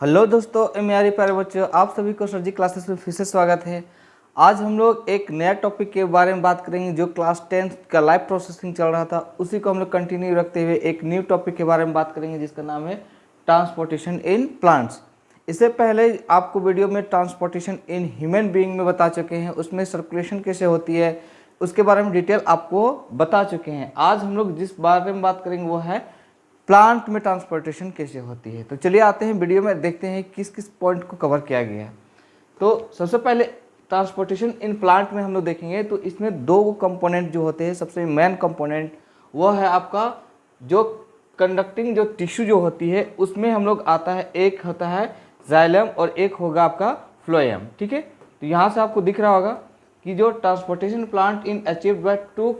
Hello दोस्तों, मेरे प्यारे बच्चों, आप सभी को सर जी क्लासेस में फिर से स्वागत है। आज हम लोग एक नया टॉपिक के बारे में बात करेंगे जो क्लास 10 का लाइव प्रोसेसिंग चल रहा था, उसी को हम लोग कंटिन्यू रखते हुए एक न्यू टॉपिक के बारे में बात करेंगे जिसका नाम है ट्रांसपोर्टेशन इन प्लांट्स। इससे पहले आपको वीडियो में ट्रांसपोर्टेशन इन ह्यूमन बीइंग में बता चुके हैं, उसमें सर्कुलेशन कैसे होती है उसके बारे में डिटेल आपको बता चुके हैं। आज हम लोग जिस बारे में बात करेंगे वो है प्लांट में ट्रांसपोर्टेशन कैसे होती है। तो चलिए आते हैं वीडियो में, देखते हैं किस किस पॉइंट को कवर किया गया है। तो सबसे पहले ट्रांसपोर्टेशन इन प्लांट में हम लोग देखेंगे तो इसमें दो कंपोनेंट जो होते हैं। सबसे मेन कंपोनेंट वो है आपका जो कंडक्टिंग जो टिश्यू जो होती है उसमें हम लोग आता है, एक होता है जाइलम और एक होगा आपका फ्लोएम। ठीक है, तो यहाँ से आपको दिख रहा होगा कि जो transportation plant in achieved by two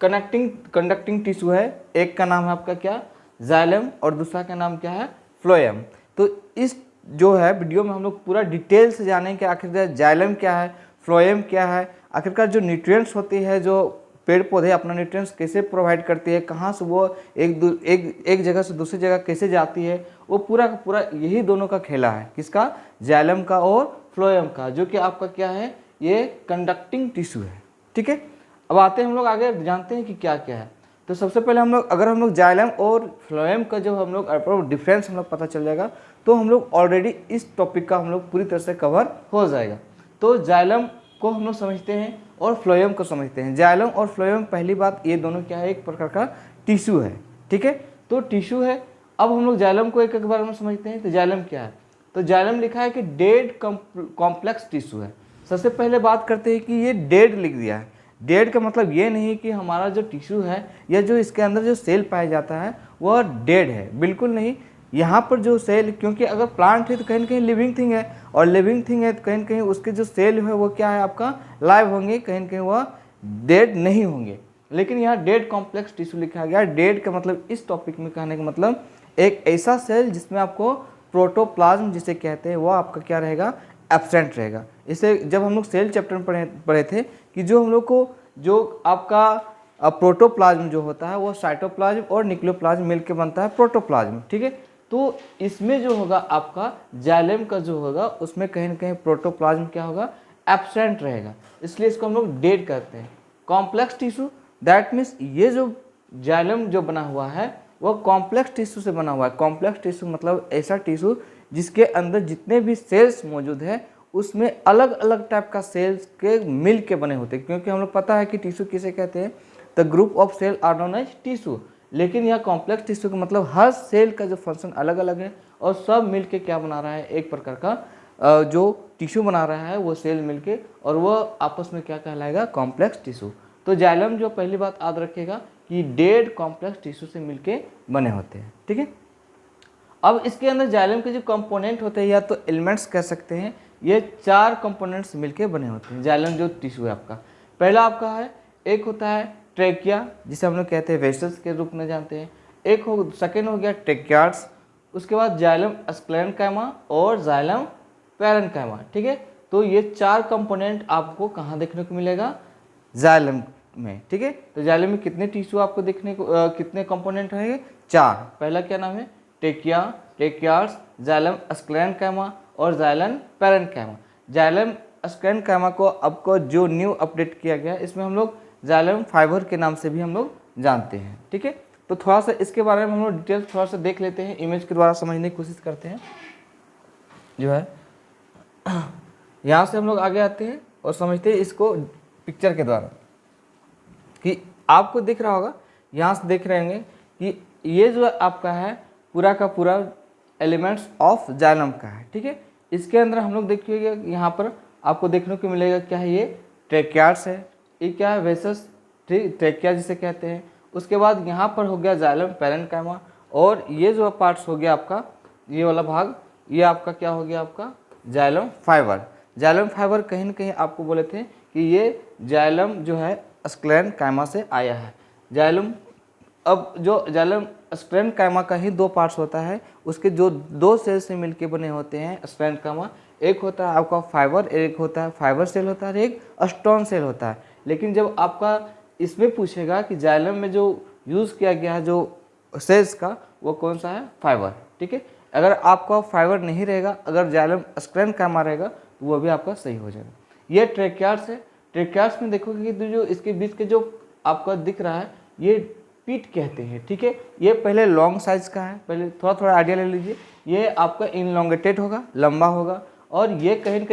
conducting tissue है, एक का नाम है आपका क्या, जाइलम, और दूसरा का नाम क्या है, फ्लोएम। तो इस जो है वीडियो में हम लोग पूरा डिटेल से जानेंगे कि आखिरकार जाइलम क्या है, फ्लोएम क्या है, आखिरकार जो न्यूट्रिएंट्स होती है, जो पेड़ पौधे अपना न्यूट्रिएंट्स कैसे प्रोवाइड करती है, कहाँ से वो एक जगह से दूसरी जगह कैसे जाती है, वो पूरा का पूरा यही दोनों का खेला है। किसका, जाइलम का और फ्लोएम का, जो कि आपका क्या है, ये कंडक्टिंग टिश्यू है। ठीक है, अब आते हैं हम लोग आगे जानते हैं कि क्या क्या है। तो सबसे पहले हम लोग जाइलम और फ्लोएम का जो हम लोग डिफरेंस हम लोग पता चल जाएगा, तो हम लोग ऑलरेडी इस टॉपिक का हम लोग पूरी तरह से कवर हो जाएगा। तो जाइलम को हम लोग समझते हैं और फ्लोएम को समझते हैं। जाइलम और फ्लोएम, पहली बात ये दोनों क्या है, एक प्रकार का टिश्यू है। ठीक है, तो टिश्यू है। अब हम लोग जाइलम को एक एक बार में समझते हैं। तो जाइलम क्या है, तो जाइलम लिखा है कि डेड कॉम्प्लेक्स टिश्यू है। सबसे पहले बात करते हैं कि ये डेड लिख दिया है। डेड का मतलब ये नहीं कि हमारा जो टिश्यू है या जो इसके अंदर जो सेल पाया जाता है वह डेड है, बिल्कुल नहीं। यहाँ पर जो सेल, क्योंकि अगर प्लांट है तो कहीं ना कहीं लिविंग थिंग है, और लिविंग थिंग है तो कहीं ना कहीं उसके जो सेल है वो क्या है, आपका लाइव होंगे, कहीं ना कहीं वह डेड नहीं होंगे। लेकिन यहाँ डेड कॉम्प्लेक्स टिश्यू लिखा गया। डेड का मतलब इस टॉपिक में कहने का मतलब एक ऐसा सेल जिसमें आपको प्रोटोप्लाज्म जिसे कहते हैं वो आपका क्या रहेगा, एब्सेंट रहेगा। इसे जब हम लोग सेल चैप्टर में पढ़े थे कि जो हम लोग को जो आपका प्रोटोप्लाज्म जो होता है वो साइटोप्लाज्म और न्यूक्लियोप्लाज्म मिलकर बनता है प्रोटोप्लाज्म। ठीक है, तो इसमें जो होगा आपका जाइलम का जो होगा उसमें कहीं ना कहीं प्रोटोप्लाज्म क्या होगा, एब्सेंट रहेगा, इसलिए इसको हम लोग डेड कहते हैं। कॉम्प्लेक्स टिश्यू, दैट मीन्स ये जो जाइलम जो बना हुआ है वो कॉम्प्लेक्स टिश्यू से बना हुआ है। कॉम्प्लेक्स टिश्यू मतलब ऐसा टिश्यू जिसके अंदर जितने भी सेल्स मौजूद है उसमें अलग अलग टाइप का सेल्स के मिल के बने होते हैं। क्योंकि हम लोग पता है कि टिश्यू किसे कहते हैं, the group of cell are known as tissue. लेकिन यह कॉम्प्लेक्स टिश्यू का मतलब हर सेल का जो फंक्शन अलग अलग है और सब मिल के क्या बना रहा है, एक प्रकार का जो टिश्यू बना रहा है वो सेल मिल के, और वह आपस में क्या कहलाएगा, कॉम्प्लेक्स टिश्यू। तो जाइलम जो पहली बात याद रखिएगा कि डेड कॉम्प्लेक्स टिश्यू से मिलके बने होते हैं। ठीक है, अब इसके अंदर जाइलम के जो कंपोनेंट होते हैं या तो एलिमेंट्स कह सकते हैं, ये 4 कंपोनेंट्स मिलके बने होते हैं। जाइलम जो टिश्यू है आपका, पहला आपका है, एक होता है ट्रेकिया जिसे हम लोग कहते हैं वेसल्स के रूप में जानते हैं। सेकेंड हो गया ट्रेकियार्ड्स, उसके बाद जाइलम स्क्लेरेन्काइमा और जाइलम पैरेन्काइमा। ठीक है, तो ये 4 कंपोनेंट आपको कहाँ देखने को मिलेगा, जाइलम में। ठीक है, तो जाइलम में कितने टिश्यू आपको देखने को कितने कंपोनेंट रहेंगे, 4। पहला क्या नाम है, ट्रेकिया, ट्रेकियार्ड्स, जाइलम स्क्लेरेन्काइमा और जाइलम पैरेन्काइमा। जाइलम स्क्लेरेन्काइमा को आपको जो न्यू अपडेट किया गया इसमें हम लोग जाइलम फाइबर के नाम से भी हम लोग जानते हैं। ठीक है, तो थोड़ा सा इसके बारे में हम लोग डिटेल थोड़ा सा देख लेते हैं, इमेज के द्वारा समझने की कोशिश करते हैं। जो है यहाँ से हम लोग आगे आते हैं और समझते हैं इसको पिक्चर के द्वारा, कि आपको दिख रहा होगा, यहाँ से देख रहे होंगे कि ये जो आपका है पूरा का पूरा एलिमेंट्स ऑफ जाइलम का है। ठीक है, इसके अंदर हम लोग देखिएगा यहाँ पर आपको देखने को मिलेगा क्या है, ये ट्रेकियार्ड्स है, ये क्या है, वेसस ट्रेकिया जिसे कहते हैं। उसके बाद यहाँ पर हो गया जाइलम पैरेन्काइमा, और ये जो पार्ट्स हो गया आपका, ये वाला भाग, ये आपका क्या हो गया, आपका जाइलम फाइबर। जाइलम फाइबर कहीं ना कहीं आपको बोले थे कि ये जाइलम जो है स्क्लेरेन्काइमा से आया है। जाइलम, अब जो जाइलम स्क्लेरेन्काइमा का ही 2 पार्ट्स होता है, उसके जो 2 सेल से मिलके बने होते हैं स्क्लेरेन्काइमा, एक होता है आपका फाइबर, एक होता है फाइबर सेल होता है, एक स्टोन सेल होता है। लेकिन जब आपका इसमें पूछेगा कि जाइलम में जो यूज़ किया गया है जो सेल्स का, वो कौन सा है, फाइबर। ठीक है, अगर आपका फाइबर नहीं रहेगा, अगर जाइलम स्क्लेरेन्काइमा रहेगा तो वो भी आपका सही हो जाएगा। ये ट्रेकियार्ड्स है। ट्रेकियार्ड्स में देखोगे कि जो इसके बीच के जो आपका दिख रहा है ये पीट कहते हैं, ठीक है। ये पहले लॉन्ग साइज का है, पहले थोड़ा थोड़ा आइडिया ले लीजिए। ये आपका इनलोंगेटेड होगा, लंबा होगा, और ये कहीं न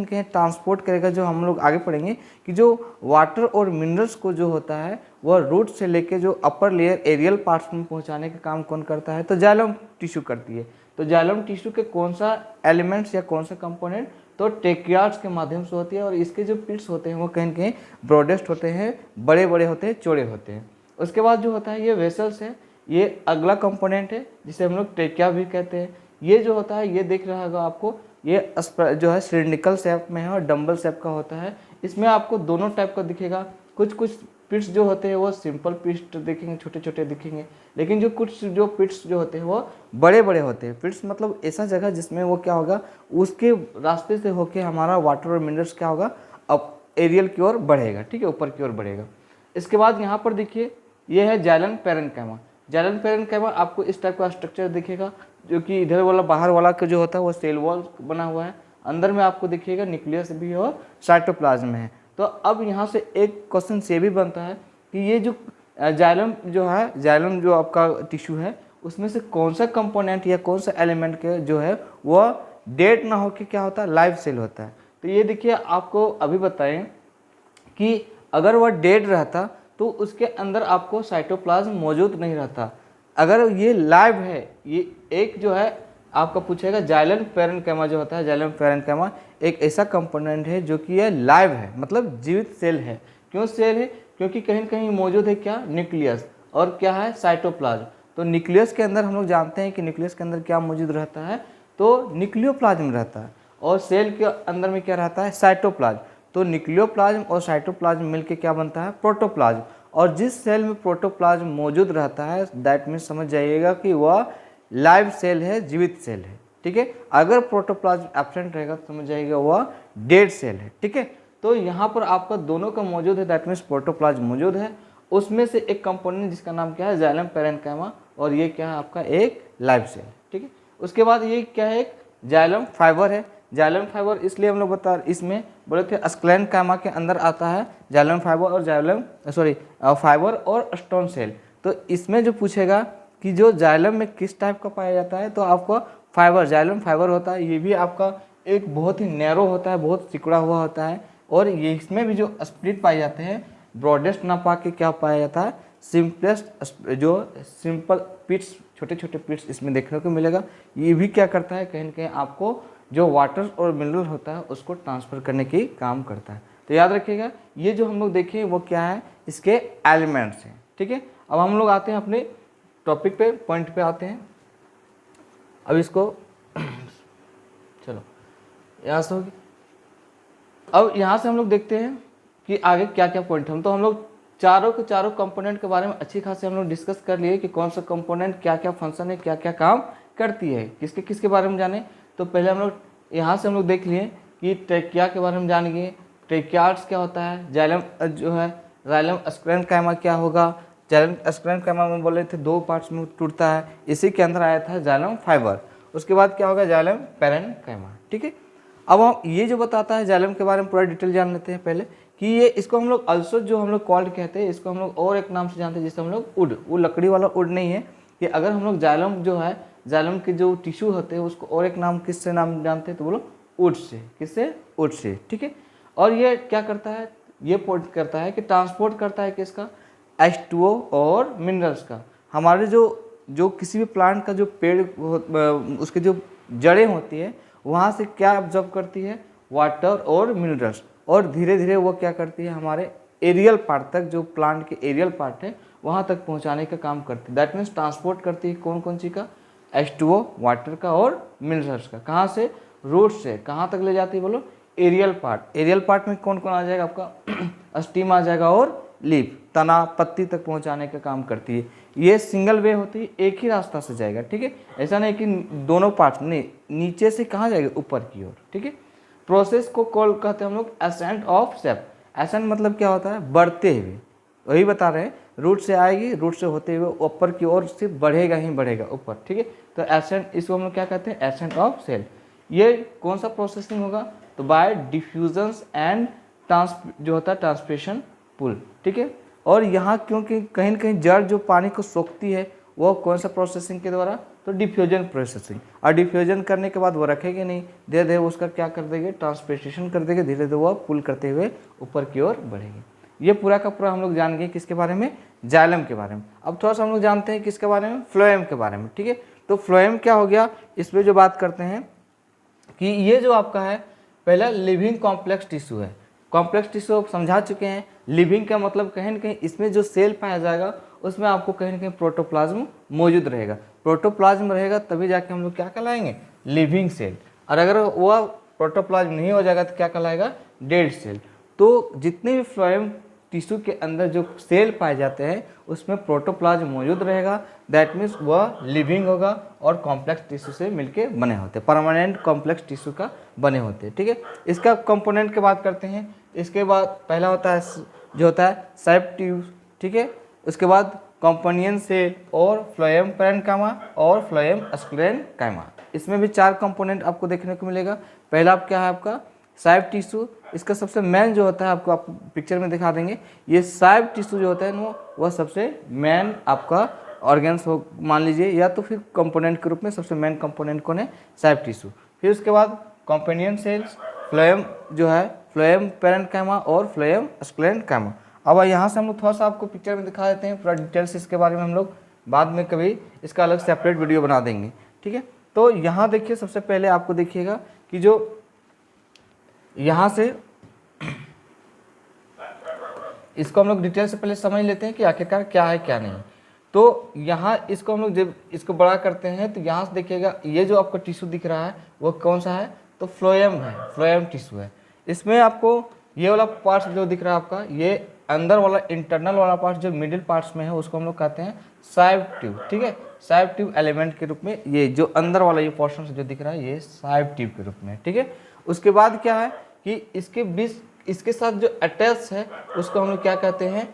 कहीं ट्रांसपोर्ट करेगा, जो हम लोग आगे पढ़ेंगे कि जो वाटर और मिनरल्स को जो होता है वह रूट से लेके जो अपर लेयर एरियल पार्ट्स में पहुंचाने का काम कौन करता है, तो जाइलम टिश्यू करती है। तो जाइलम टिश्यू के कौन सा एलिमेंट्स या कौन सा कंपोनेंट, तो ट्रेकियार्ड्स के माध्यम से होती है। और इसके जो पिट्स होते हैं वो कहीं न कहीं ब्रॉडेस्ट होते हैं, बड़े बड़े होते हैं, चौड़े होते हैं। उसके बाद जो होता है ये वेसल्स है, ये अगला कंपोनेंट है जिसे हम लोग ट्रेकिया भी कहते हैं। ये जो होता है ये दिख रहा होगा आपको, ये जो है सिलिंड्रिकल शेप में है और डंबल शेप का होता है। इसमें आपको दोनों टाइप का दिखेगा। कुछ पिट्स जो होते हैं वो सिंपल पिट्स दिखेंगे, छोटे छोटे दिखेंगे, लेकिन जो कुछ जो पिट्स जो होते हैं वो बड़े बड़े होते हैं। पिट्स मतलब ऐसा जगह जिसमें वो क्या होगा, उसके रास्ते से होके हमारा वाटर और मिनरल्स क्या होगा, अब एरियल की ओर बढ़ेगा, ठीक है, ऊपर की ओर बढ़ेगा। इसके बाद यहाँ पर देखिए ये है जाइलम पैरेन्काइमा। जाइलम पैरेन्काइमा आपको इस टाइप का स्ट्रक्चर दिखेगा, जो कि इधर वाला बाहर वाला का जो होता है वो सेल वॉल बना हुआ है। अंदर में आपको दिखिएगा न्यूक्लियस भी और साइटोप्लाज्म है। तो अब यहाँ से एक क्वेश्चन ये भी बनता है कि ये जो जाइलम जो है, जाइलम जो आपका टिश्यू है, उसमें से कौन सा कंपोनेंट या कौन सा एलिमेंट के जो है वह डेड ना होकर क्या होता है, लाइव सेल होता है। तो ये देखिए आपको अभी बताएं कि अगर वह डेड रहता तो उसके अंदर आपको साइटोप्लाज्म मौजूद नहीं रहता। अगर ये लाइव है, ये एक जो है आपका पूछेगा जाइलम पैरेन्काइमा जो होता है, जाइलम पैरेन्काइमा एक ऐसा कंपोनेंट है जो कि ये लाइव है, मतलब जीवित सेल है। क्यों सेल है, क्योंकि कहीं न कहीं मौजूद है क्या, न्यूक्लियस, और क्या है, साइटोप्लाज्म। तो न्यूक्लियस के अंदर हम लोग जानते हैं कि न्यूक्लियस के अंदर क्या मौजूद रहता है, तो न्यूक्लियोप्लाज्म रहता है, और सेल के अंदर में क्या रहता है, साइटोप्लाज्म। तो न्यूक्लियोप्लाज्म और साइटोप्लाज्म मिलकर क्या बनता है, प्रोटोप्लाज्म। और जिस सेल में प्रोटोप्लाज्म मौजूद रहता है दैट मीन्स समझ जाइएगा कि वह लाइव सेल है, जीवित सेल है, ठीक है। अगर प्रोटोप्लाज्म एब्सेंट रहेगा तो समझ जाइएगा वह डेड सेल है, ठीक है। तो यहाँ पर आपका दोनों का मौजूद है, दैट मीन्स प्रोटोप्लाज्म मौजूद है, उसमें से एक कंपोनेंट जिसका नाम क्या है, जाइलम पैरेन्काइमा, और ये क्या है आपका एक लाइव सेल, ठीक है। उसके बाद ये क्या है, एक जाइलम फाइबर है। जाइलम फाइबर इसलिए हम लोग इसमें बोले थे स्क्लेरेन्काइमा के अंदर आता है जाइलम फाइबर और फाइबर और स्टोन सेल। तो इसमें जो पूछेगा कि जो जाइलम में किस टाइप का पाया जाता है, तो आपको फाइबर, जाइलम फाइबर होता है। ये भी आपका एक बहुत ही नैरो होता है, बहुत सिकुड़ा हुआ होता है, और ये इसमें भी जो स्प्लिट पाए जाते हैं, ब्रॉडेस्ट ना पा के क्या पाया जाता है, सिंपलेस्ट जो सिंपल पिट्स, छोटे छोटे पिट्स इसमें देखने को मिलेगा। ये भी क्या करता है, कहीं न कहीं आपको जो वाटर और मिनरल होता है उसको ट्रांसफ़र करने की काम करता है। तो याद रखिएगा ये जो हम लोग देखें वो क्या है, इसके एलिमेंट्स हैं, ठीक है। अब हम लोग आते हैं अपने टॉपिक पे, पॉइंट पे आते हैं। अब इसको चलो यहाँ से होगी। अब यहाँ से हम लोग देखते हैं कि आगे क्या क्या पॉइंट हम, तो हम लोग चारों के चारों कंपोनेंट के बारे में अच्छी खासी हम लोग डिस्कस कर लिए कि कौन सा कंपोनेंट क्या क्या फंक्शन है, क्या क्या काम करती है, किसके किसके बारे में जाने। तो पहले हम लोग यहाँ से हम लोग देख लिए कि ट्रेकिया के बारे में जान गए, ट्रेकियार्ड्स क्या होता है, जाइलम जो है, जाइलम स्क्लेरेन्काइमा क्या होगा। जाइलम स्क्लेरेन्काइमा में बोले थे दो पार्ट्स में टूटता है, इसी के अंदर आया था जाइलम फाइबर। उसके बाद क्या होगा, जाइलम पैरेन्काइमा, ठीक है। अब हम ये जो बताता है जाइलम के बारे में पूरा डिटेल जान लेते हैं पहले कि ये इसको हम लोग अल्सो जो हम लोग कॉल्ड कहते हैं, इसको हम लोग और एक नाम से जानते हैं जिसे हम लोग वुड, वो लकड़ी वाला वुड नहीं है। कि अगर हम लोग जाइलम जो है, जाइलम के जो टिश्यू होते हैं उसको और एक नाम किससे नाम जानते हैं, तो बोलो वुड से, किससे, वुड से, ठीक है। और ये क्या करता है, ये पॉइंट करता है कि ट्रांसपोर्ट करता है किसका, H2O और मिनरल्स का। हमारे जो किसी भी प्लांट का जो पेड़ उसके जो जड़ें होती है वहाँ से क्या ऑब्जर्व करती है, वाटर और मिनरल्स, और धीरे धीरे वो क्या करती है, हमारे एरियल पार्ट तक, जो प्लांट के एरियल पार्ट है वहाँ तक पहुँचाने का काम करती है। दैट मीन्स ट्रांसपोर्ट करती है कौन कौन सी का, H2O वाटर का और मिनरल्स का। कहाँ से, रूट से कहाँ तक ले जाती है, बोलो एरियल पार्ट। एरियल पार्ट में कौन कौन आ जाएगा आपका, स्टीम आ जाएगा और लीफ, तना, पत्ती तक पहुंचाने का काम करती है। ये सिंगल वे होती है, एक ही रास्ता से जाएगा, ठीक है। ऐसा नहीं कि दोनों पार्ट्स, नहीं, नीचे से कहाँ जाएगा, ऊपर की ओर, ठीक है। प्रोसेस को कॉल कहते हैं हम लोग एसेंट ऑफ सेप। एसेंट मतलब क्या होता है, बढ़ते हुए, वही बता रहे हैं, रूट से आएगी, रूट से होते हुए ऊपर की ओर सिर्फ बढ़ेगा ही बढ़ेगा ऊपर, ठीक है। तो एसेंट, इसको हम लोग क्या कहते हैं, एसेंट ऑफ सेल। ये कौन सा प्रोसेसिंग होगा, तो बाय डिफ्यूजन्स एंड जो होता है ट्रांसपिरेशन पुल, ठीक है। और यहाँ क्योंकि कहीं ना कहीं जड़ जो पानी को सोखती है वो कौन सा प्रोसेसिंग के द्वारा, तो डिफ्यूजन प्रोसेसिंग। और डिफ्यूजन करने के बाद वो रखेगी नहीं, धीरे धीरे उसका क्या कर देंगे, ट्रांसपिरेशन कर देंगे, धीरे धीरे वो पुल करते हुए ऊपर की ओर बढ़ेगी। ये पूरा का पूरा हम लोग जान गए किसके बारे में, जाइलम के बारे में। अब थोड़ा सा हम लोग जानते हैं किसके बारे में, फ्लोएम के बारे में, ठीक है। तो फ्लोएम क्या हो गया, इसमें जो बात करते हैं कि ये जो आपका है पहला लिविंग कॉम्प्लेक्स टिश्यू है। कॉम्प्लेक्स टिश्यू आप समझा चुके हैं, लिविंग का मतलब कहीं ना कहीं इसमें जो सेल पाया जाएगा उसमें आपको कहीं ना कहीं प्रोटोप्लाज्म मौजूद रहेगा। प्रोटोप्लाज्म रहेगा तभी जाके हम लोग क्या कहलाएंगे, लिविंग सेल। और अगर वह प्रोटोप्लाज्म नहीं हो जाएगा तो क्या कहलाएगा, डेड सेल। तो जितने भी फ्लोएम टिश्यू के अंदर जो सेल पाए जाते हैं उसमें प्रोटोप्लाज्म मौजूद रहेगा, दैट मीन्स वह लिविंग होगा और कॉम्प्लेक्स टिश्यू से मिलके बने होते हैं, परमानेंट कॉम्प्लेक्स टिश्यू का बने होते हैं, ठीक है। इसका कंपोनेंट की बात करते हैं। इसके बाद पहला होता है जो होता है सेप ट्यूब, ठीक है। उसके बाद कॉम्पोनियन सेल और फ्लोएम पैरेन्काइमा और फ्लोएम स्क्लेरेन्काइमा। इसमें भी 4 कंपोनेंट आपको देखने को मिलेगा। पहला क्या है आपका साइव टिश्यू। इसका सबसे मेन जो होता है आपको आप पिक्चर में दिखा देंगे, ये साइव टिश्यू जो होता है वह सबसे मेन आपका ऑर्गेन्स हो मान लीजिए, या तो फिर कंपोनेंट के रूप में सबसे मेन कंपोनेंट कौन है, साइव टिश्यू। फिर उसके बाद कॉम्पेनियन सेल्स, फ्लोएम जो है फ्लोएम पैरेन्काइमा और फ्लोएम स्क्लेरेन्काइमा। अब यहाँ से हम लोग थोड़ा सा आपको पिक्चर में दिखा देते हैं, पूरा डिटेल्स इसके बारे में हम लोग बाद में कभी इसका अलग सेपरेट वीडियो बना देंगे, ठीक है। तो यहाँ देखिए सबसे पहले आपको देखिएगा कि जो यहाँ से इसको हम लोग डिटेल से पहले समझ लेते हैं कि आखिरकार क्या है क्या नहीं। तो यहाँ इसको हम लोग जब इसको बड़ा करते हैं तो यहाँ से देखिएगा ये जो आपको टिश्यू दिख रहा है वो कौन सा है, तो फ्लोएम है, फ्लोएम टिश्यू है। इसमें आपको ये वाला पार्ट जो दिख रहा है आपका, ये अंदर वाला इंटरनल वाला पार्ट जो मिडिल पार्ट्स में है उसको हम लोग कहते हैं साइव ट्यूब, ठीक है। साइव ट्यूब एलिमेंट के रूप में ये जो अंदर वाला ये पोर्शन जो दिख रहा है ये साइव ट्यूब के रूप में, ठीक है। उसके बाद क्या है कि इसके बीच इसके साथ जो अटैच है उसको हम लोग क्या कहते हैं,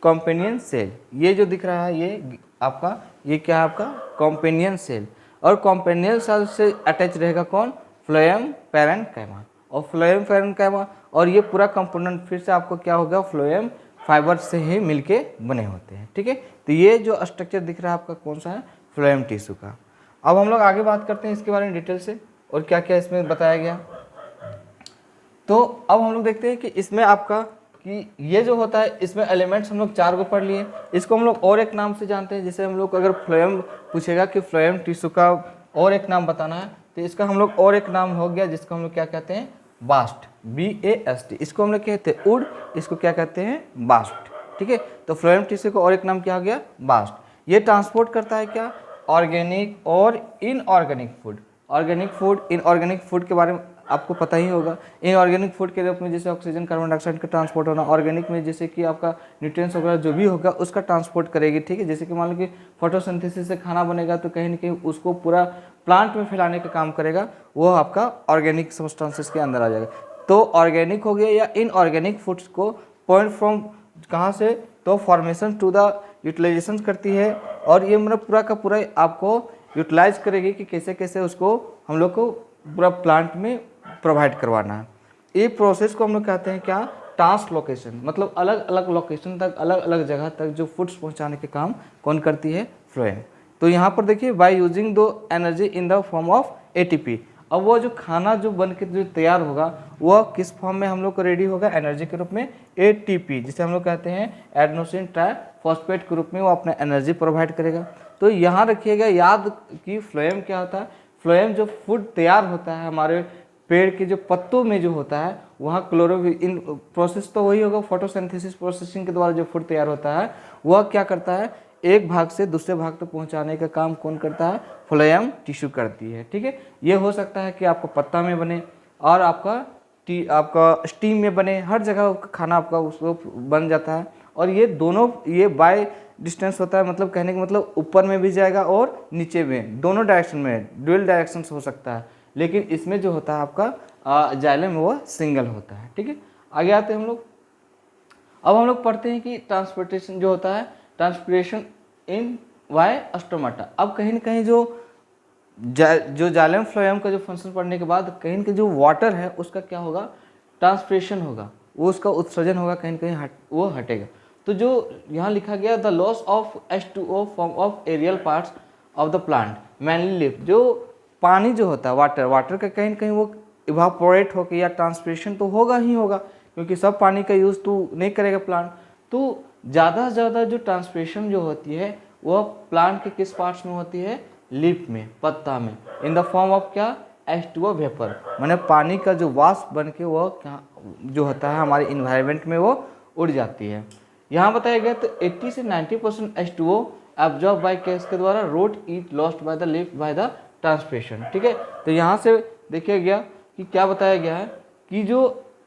कॉम्पेनियन सेल। ये जो दिख रहा है ये आपका, ये क्या है आपका कॉम्पेनियन सेल। और कॉम्पेनियन सेल से अटैच रहेगा कौन, फ्लोएम पैरेन्काइमा और फ्लोएम पैरेन्काइमा। और ये पूरा कंपोनेंट फिर से आपको क्या होगा, फ्लोएम फाइबर से ही मिलके बने होते हैं, ठीक है। तो ये जो स्ट्रक्चर दिख रहा है आपका कौन सा है, फ्लोएम टिश्यू का। अब हम लोग आगे बात करते हैं इसके बारे में डिटेल से और क्या क्या इसमें बताया गया। तो अब हम लोग देखते हैं कि इसमें आपका कि ये जो होता है इसमें एलिमेंट्स हम लोग 4 को पढ़ लिए। इसको हम लोग और एक नाम से जानते हैं, जैसे हम लोग अगर फ्लोएम पूछेगा कि फ्लोएम टिश्यू का और एक नाम बताना है तो इसका हम लोग और एक नाम हो गया जिसको हम लोग क्या कहते हैं, बास्ट, BAST। इसको हम लोग कहते हैं उड, इसको क्या कहते हैं, बास्ट, ठीक है। तो फ्लोएम टिश्यू का और एक नाम क्या हो गया, बास्ट। ये ट्रांसपोर्ट करता है क्या, ऑर्गेनिक और inorganic food. Organic food, inorganic food के बारे में आपको पता ही होगा। इनऑर्गेनिक फूड के रूप में जैसे ऑक्सीजन, कार्बन डाइऑक्साइड का ट्रांसपोर्ट होना, ऑर्गेनिक में जैसे कि आपका न्यूट्रिएंट्स वगैरह जो भी होगा उसका ट्रांसपोर्ट करेगी, ठीक है। जैसे कि मान लो कि फोटोसिंथेसिस से खाना बनेगा तो कहीं ना कहीं उसको पूरा प्लांट में फैलाने का काम करेगा, वो आपका ऑर्गेनिक सब्सटेंसेस के अंदर आ जाएगा। तो ऑर्गेनिक हो गया या इनऑर्गेनिक फूड्स को पॉइंट फ्रॉम कहाँ से, तो फॉर्मेशन टू द यूटिलाइजेशन करती है। और ये मतलब पूरा का पूरा आपको यूटिलाइज करेगी कि कैसे कैसे उसको हम लोग को पूरा प्लांट में प्रोवाइड करवाना है। ये प्रोसेस को हम लोग कहते हैं क्या, ट्रांसलोकेशन। मतलब अलग अलग लोकेशन तक, अलग अलग जगह तक जो फूड्स पहुंचाने के काम कौन करती है, फ्लोएम। तो यहाँ पर देखिए बाय यूजिंग दो energy in the form of ATP। अब वो जो खाना जो बन के जो तैयार होगा वह किस फॉर्म में हम लोग को रेडी होगा, एनर्जी के रूप में ATP, जिसे हम लोग कहते हैं एडेनोसिन ट्राइफॉस्फेट के रूप में वो अपना एनर्जी प्रोवाइड करेगा। तो यहाँ रखिएगा याद कि फ्लोएम क्या होता है, फ्लोएम जो फूड तैयार होता है हमारे पेड़ के जो पत्तों में जो होता है वहाँ क्लोरोफिल इन प्रोसेस तो वही होगा, फोटोसिंथेसिस प्रोसेसिंग के द्वारा जो फूड तैयार होता है वह क्या करता है, एक भाग से दूसरे भाग तक पहुँचाने का काम कौन करता है, फ्लोएम टिश्यू करती है, ठीक है। ये हो सकता है कि आपको पत्ता में बने और आपका स्टीम में बने, हर जगह खाना आपका उसको बन जाता है। और ये दोनों ये बाय डिस्टेंस होता है, मतलब कहने का मतलब ऊपर में भी जाएगा और नीचे में, दोनों डायरेक्शन में, ड्यूअल डायरेक्शन हो सकता है। लेकिन इसमें जो होता है आपका जाइलम वो सिंगल होता है, ठीक है। आगे आते हैं हम लोग। अब हम लोग पढ़ते हैं कि ट्रांसपोर्टेशन जो होता है, ट्रांसपोर्टेशन इन वाई स्टोमाटा। अब कहीं ना कहीं जो जाइलम फ्लोएम का जो फंक्शन पढ़ने के बाद कहीं ना कहीं जो वाटर है उसका क्या होगा, ट्रांसपिरेशन होगा, वो उसका उत्सर्जन होगा, कहीं ना कहीं वो हटेगा। तो जो यहाँ लिखा गया the loss of H2O form of aerial parts of the plant mainly leaf, जो पानी जो होता है वाटर का कहीं ना कहीं वो इवापोरेट होकर या ट्रांसपिरेशन तो होगा ही होगा, क्योंकि सब पानी का यूज़ तो नहीं करेगा प्लांट। तो ज़्यादा से ज़्यादा जो ट्रांसपिरेशन जो होती है वह प्लांट के किस पार्ट्स में होती है, लीफ में, पत्ता में, इन द फॉर्म ऑफ क्या, H2O वेपर, माने पानी का जो वाष्प बन के वो क्या जो होता है हमारे इन्वायरमेंट में वो उड़ जाती है। यहाँ बताया गया तो 80 से 90% H2O एब्जॉर्ब बाय के द्वारा, root it lost by the leaf by the transpiration. ठीक है, तो यहाँ से देखिए गया कि क्या बताया गया है कि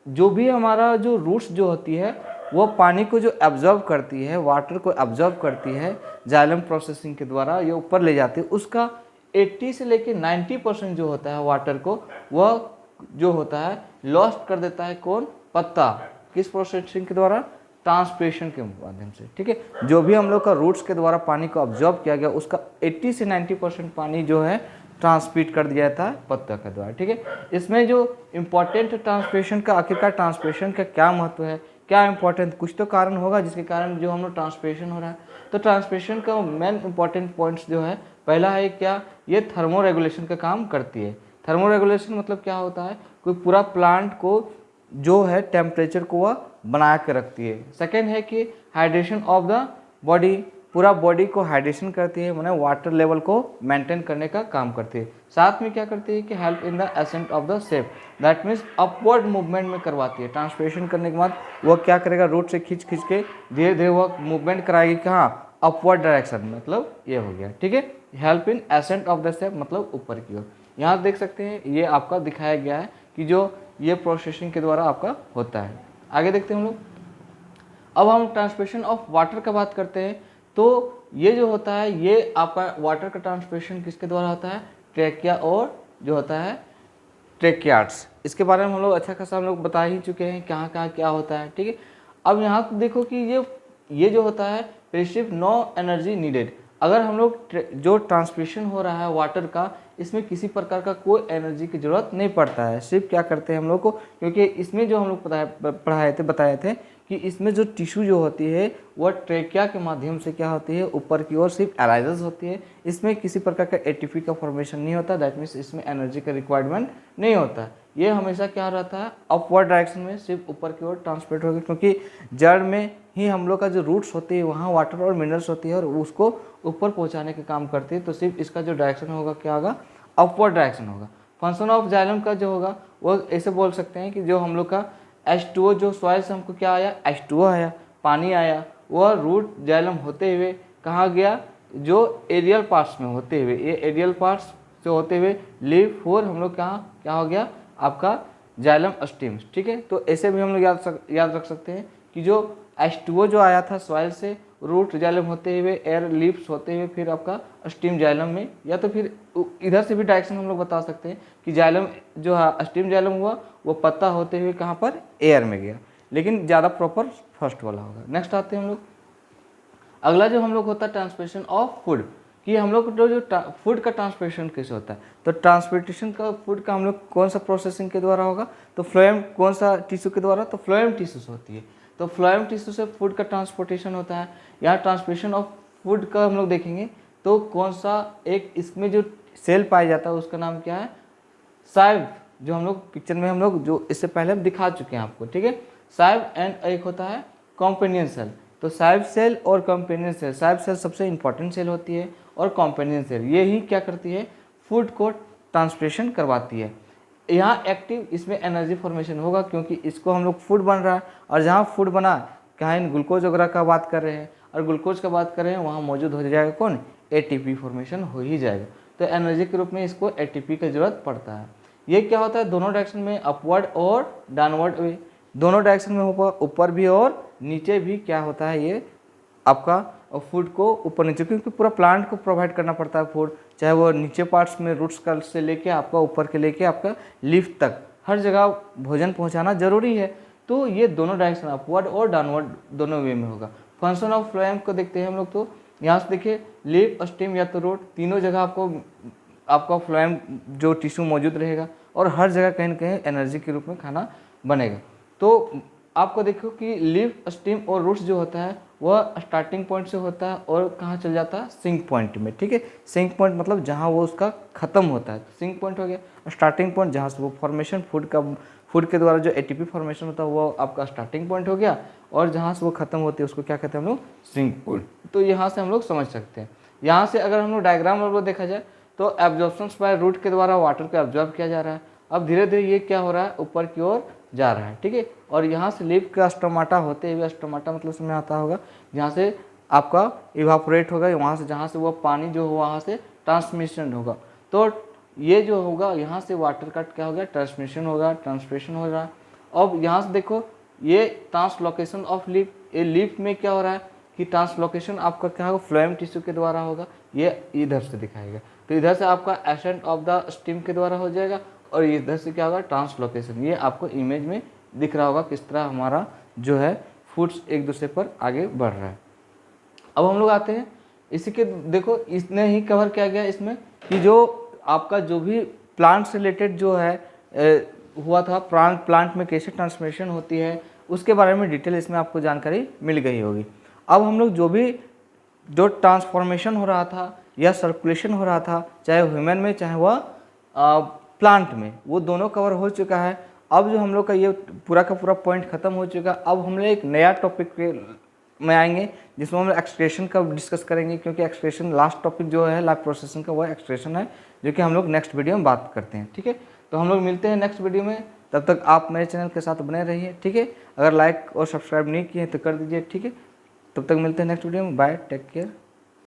जो भी हमारा जो रूट्स जो होती है वो पानी को जो एब्जॉर्ब करती है, वाटर को एब्जॉर्ब करती है जाइलम प्रोसेसिंग के द्वारा, ये ऊपर ले जाती है, उसका 80 से लेके 90% जो होता है वाटर को वह जो होता है लॉस्ट कर देता है कौन, पत्ता, किस प्रोसेसिंग के द्वारा, ट्रांसपिरेशन के माध्यम से। ठीक है, जो भी हम लोग का रूट्स के द्वारा पानी को ऑब्जॉर्ब किया गया उसका 80 से 90% पानी जो है ट्रांसमिट कर दिया जाता है पत्ता के द्वारा। ठीक है, इसमें जो इम्पोर्टेंट ट्रांसपिरेशन का, आखिरकार ट्रांसपिरेशन का क्या महत्व है, क्या इंपॉर्टेंट, कुछ तो कारण होगा जिसके कारण जो हम लोग ट्रांसपिरेशन हो रहा है। तो ट्रांसपिरेशन का मेन इंपॉर्टेंट पॉइंट्स जो है, पहला है क्या, ये थर्मो रेगुलेशन का काम करती है। थर्मो रेगुलेशन मतलब क्या होता है, कोई पूरा प्लांट को जो है टेम्परेचर को वह बना के रखती है। सेकेंड है कि हाइड्रेशन ऑफ द बॉडी, पूरा बॉडी को हाइड्रेशन करती है, माने वाटर लेवल को मेंटेन करने का काम करती है। साथ में क्या करती है कि help in the ascent of the shape, that means upward movement में करवाती है। ट्रांसपिरेशन करने के बाद वह क्या करेगा, रूट से खींच खींच के धीरे धीरे वह मूवमेंट कराएगी कहाँ, अपवर्ड डायरेक्शन में, मतलब ये हो गया। ठीक है, help in ascent of the shape मतलब ऊपर की ओर। यहाँ देख सकते हैं ये आपका दिखाया गया है कि जो ये प्रोसेसिंग के द्वारा आपका होता है। आगे देखते हैं हम लोग। अब हम ट्रांसपिरेशन ऑफ वाटर का बात करते हैं। तो ये जो होता है ये आपका वाटर का ट्रांसपिरेशन किसके द्वारा होता है, ट्रेकिया और जो होता है ट्रेकियार्ड्स। इसके बारे में हम लोग अच्छा खासा हम लोग बता ही चुके हैं कहाँ कहाँ क्या होता है। ठीक है, अब यहाँ देखो कि ये जो होता है सिर्फ नो एनर्जी नीडेड। अगर हम लोग जो ट्रांसपिरेशन हो रहा है वाटर का, इसमें किसी प्रकार का कोई एनर्जी की ज़रूरत नहीं पड़ता है। सिर्फ क्या करते हैं हम लोग को, क्योंकि इसमें जो हम लोग बताए थे कि इसमें जो टिश्यू जो होती है वह ट्रेकिया के माध्यम से क्या होती है, ऊपर की ओर सिर्फ एराइजस होती है। इसमें किसी प्रकार का एटीपी का फॉर्मेशन नहीं होता, दैट मीन्स इसमें एनर्जी का रिक्वायरमेंट नहीं होता। ये हमेशा क्या रहता है, अपवर्ड डायरेक्शन में सिर्फ ऊपर की ओर ट्रांसपोर्ट होगी, क्योंकि जड़ में ही हम लोग का जो रूट्स होती है वहाँ वाटर और मिनरल्स होती है और उसको ऊपर पहुँचाने का काम करती है। तो सिर्फ इसका जो डायरेक्शन होगा क्या होगा, अपवर्ड डायरेक्शन होगा। फंक्शन ऑफ जाइलम का जो होगा वो ऐसे बोल सकते हैं कि जो हम लोग का H2O जो सॉइल से हमको क्या आया, H2O आया, पानी आया, वह रूट जाइलम होते हुए कहाँ गया, जो एरियल पार्ट्स में होते हुए, ये एरियल पार्ट्स से होते हुए लीफ फोर हम लोग कहाँ क्या हो गया आपका जाइलम स्टीम्स। ठीक है, तो ऐसे भी हम लोग याद रख सकते हैं कि जो H2O जो आया था सॉइल से, रूट जाइलम होते हुए, एयर लीव्स होते हुए फिर आपका स्टीम जाइलम में, या तो फिर इधर से भी डायरेक्शन हम लोग बता सकते हैं कि जाइलम जो है स्टीम जाइलम हुआ वो पत्ता होते हुए कहाँ पर, एयर में गया, लेकिन ज़्यादा प्रॉपर फर्स्ट वाला होगा। नेक्स्ट आते हैं हम लोग, अगला जो हम लोग होता है ट्रांसपोर्टेशन ऑफ फूड, कि हम लोग जो फूड का ट्रांसपोर्टेशन कैसे होता है। तो ट्रांसपोर्टेशन का फूड का हम लोग कौन सा प्रोसेसिंग के द्वारा होगा, तो फ्लोएम, कौन सा टिश्यू के द्वारा, तो फ्लोएम टिश्यूज होती है। तो फ्लोएम टिश्यू से फूड का ट्रांसपोर्टेशन होता है। यहाँ ट्रांसपोर्टेशन ऑफ फूड का हम लोग देखेंगे तो कौन सा एक इसमें जो सेल पाया जाता है उसका नाम क्या है, साइव, जो हम लोग पिक्चर में हम लोग जो इससे पहले हम दिखा चुके हैं आपको। ठीक है, साइव एंड एक होता है कॉम्पेनियन सेल। तो साइव सेल और कॉम्पेनियन सेल, साइव सेल सबसे इंपॉर्टेंट सेल होती है और कॉम्पेनियन सेल ये ही क्या करती है, फूड को ट्रांसपोर्टेशन करवाती है। यहाँ एक्टिव इसमें एनर्जी फॉर्मेशन होगा क्योंकि इसको हम लोग फूड बन रहा है, और जहाँ फूड बना कहीं ग्लूकोज वगैरह का बात कर रहे हैं और ग्लूकोज का बात कर रहे हैं, वहाँ मौजूद हो जाएगा कौन, एटीपी फॉर्मेशन हो ही जाएगा। तो एनर्जी के रूप में इसको एटीपी की जरूरत पड़ता है। ये क्या होता है, दोनों डायरेक्शन में, अपवर्ड और डाउनवर्ड वे, दोनों डायरेक्शन में होगा, ऊपर भी और नीचे भी क्या होता है, ये आपका फूड को ऊपर नीचे, क्योंकि पूरा प्लांट को प्रोवाइड करना पड़ता है फूड, चाहे वो नीचे पार्ट्स में रूट्स का से लेके आपका ऊपर के लेके आपका लीफ तक हर जगह भोजन पहुंचाना जरूरी है। तो ये दोनों डायरेक्शन अपवर्ड और डाउनवर्ड दोनों वे में होगा। फंक्शन ऑफ फ्लोएम को देखते हैं हम लोग, तो यहाँ से देखिए लिप, स्टेम या तो रूट, तीनों जगह आपका फ्लोएम जो टिश्यू मौजूद रहेगा और हर जगह कहीं ना कहीं एनर्जी के रूप में खाना बनेगा। तो आपको देखो कि लिप, स्टेम और रूट्स जो होता है वह स्टार्टिंग पॉइंट से होता है और कहाँ चल जाता है, सिंक पॉइंट में। ठीक है, सिंक पॉइंट मतलब जहाँ वो उसका खत्म होता है, तो सिंक पॉइंट हो गया। स्टार्टिंग पॉइंट जहाँ से वो फॉर्मेशन फूड के द्वारा जो एटीपी फॉर्मेशन होता है वो आपका स्टार्टिंग पॉइंट हो गया, और जहाँ से वो खत्म होती है उसको क्या कहते हैं हम लोग, सिंक पॉइंट। तो यहाँ से हम लोग समझ सकते हैं। यहाँ से अगर हम लोग डायग्राम में देखा जाए तो एब्जॉर्प्शन बाय रूट के द्वारा वाटर को एब्जॉर्ब किया जा रहा है। अब धीरे धीरे ये क्या हो रहा है, ऊपर की ओर जा रहा है। ठीक है, और यहाँ से लीफ का स्टोमाटा होते हुए, स्टोमाटा मतलब समझ आता होगा, जहाँ से आपका इवापोरेट होगा, वहाँ से जहाँ से वो पानी जो हो वहाँ से ट्रांसमिशन होगा। तो ये जो होगा यहाँ से वाटर का क्या होगा, ट्रांसमिशन होगा, ट्रांसप्रेशन हो रहा है। अब यहाँ से देखो ये ट्रांसलोकेशन ऑफ लीफ, ये लीफ में क्या हो रहा है कि ट्रांसलोकेशन आपका क्या होगा, फ्लोएम टिश्यू के द्वारा होगा, ये इधर से दिखाएगा। तो इधर से आपका एसेंट ऑफ द स्टीम के द्वारा हो जाएगा, और इधर से क्या होगा, ट्रांसलोकेशन। ये आपको इमेज में दिख रहा होगा किस तरह हमारा जो है फूड्स एक दूसरे पर आगे बढ़ रहा है। अब हम लोग आते हैं इसी के, देखो इसने ही कवर किया गया इसमें कि जो आपका जो भी प्लांट से रिलेटेड जो है हुआ था, प्लांट में कैसे ट्रांसमिशन होती है उसके बारे में डिटेल इसमें आपको जानकारी मिल गई होगी। अब हम लोग जो ट्रांसफॉर्मेशन हो रहा था या सर्कुलेशन हो रहा था, चाहे ह्यूमन में चाहे वह प्लांट में, वो दोनों कवर हो चुका है। अब जो हम लोग का ये पूरा का पूरा पॉइंट खत्म हो चुका है। अब हम लोग एक नया टॉपिक में आएंगे जिसमें हम एक्सट्रैक्शन का डिस्कस करेंगे, क्योंकि एक्सट्रैक्शन लास्ट टॉपिक जो है लाइफ प्रोसेसिंग का वह एक्सट्रैक्शन है, जो कि हम लोग नेक्स्ट वीडियो में बात करते हैं। ठीक है, तो हम लोग मिलते हैं नेक्स्ट वीडियो में, तब तक आप मेरे चैनल के साथ बने रहिए। ठीक है, अगर लाइक और सब्सक्राइब नहीं किए तो कर दीजिए। ठीक है, तब तक मिलते हैं नेक्स्ट वीडियो में। Bye, take care.